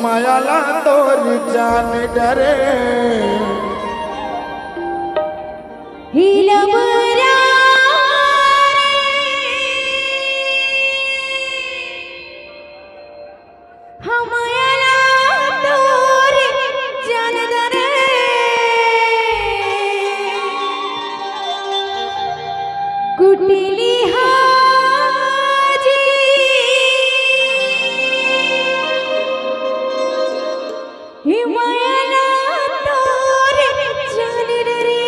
मायाला तोर जान डरे हिलबरा हमायाला तोर जान डरे कुटिली हाजी हिमायाला तोर जान डरे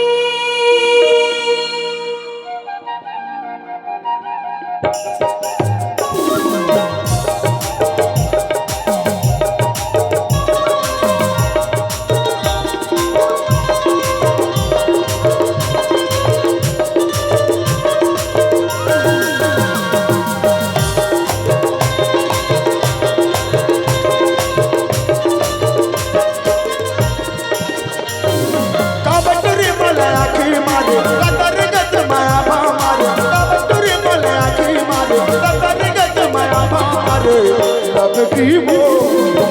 वो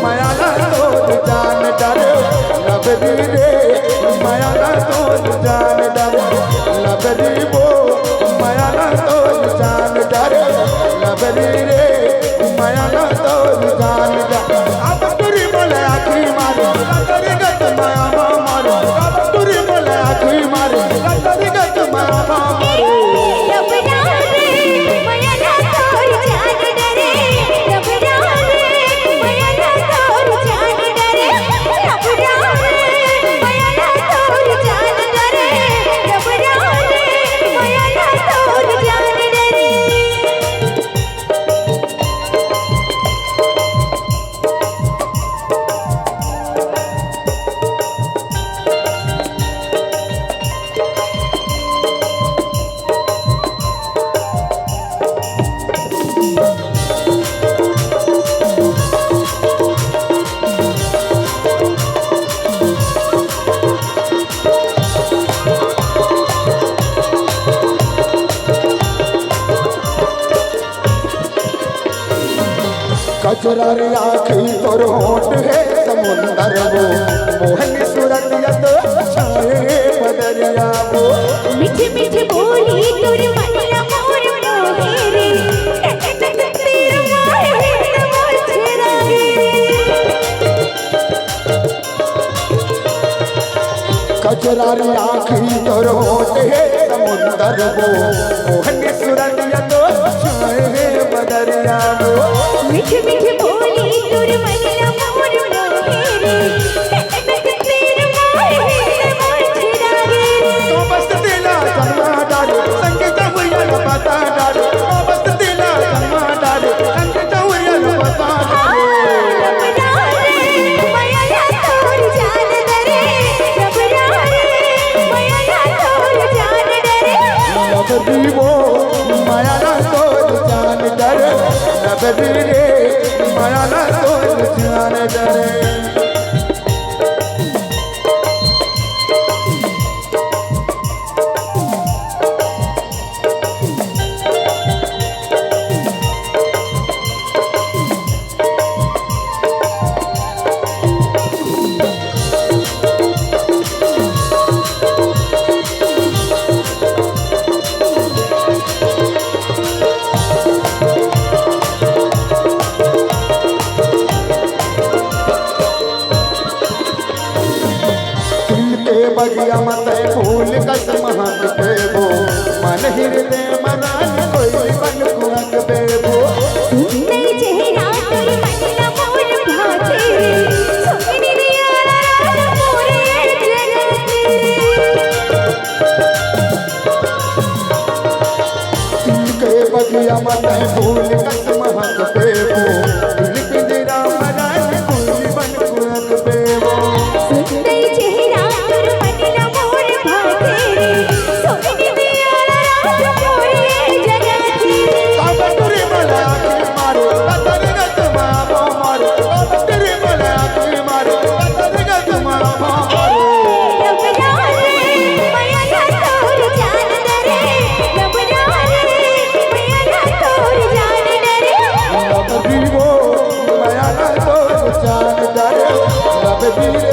मायाला तोर जान डरे लबरी रे मायाला तोर जान डरे लबरी वो मायाला तोर जान डरे लबरी रे मायाला तोर जान डरे अब तुरी बोले आखी मारे लतरी गत माया मारे अब तुरी बोले आखी मारे लतरी गत माया मारे कचरारी आँखी तोर होठ है समुंदर वो मोहनी सूरत यद छाए बदरिया वो मीठी मीठी बोली तोर मनिया मोर मोहेरे तेरा माहे मोर छेरा कचरारी आँखी तोर होठ है समुंदर वो मोहनी सूरत यद छाए बदरिया वो मीठी मीठी बोली तोर मनिया मोर मोहेरे तेरा माहे मोर छेरा तो बस दिला करमा डाले संगीत हुआ न पता डाले तो बस दिला करमा डाले संगीत हुआ न पता डाले मायाला तोर जान डरे रबरा रे मायाला तोर जान डरे लबरी वो मायाला तोर जान डरे लबरी रे मायाला तोर जान डरे बगिया मत फूल कस महक बेबो मन हृदय मनान कोई बन कुहक बेबो सुंदर चेहरा तोर मनिया मोर भाते सुमनी रिया मोर जगते के बगिया मत फूल कस महक बेबो दिल पिंजरा मनान कोई बन कुहक बेबो सुंदर चेहरा तोर मनिया मोर भाते सुमनी रिया मोर जगते लबरी रे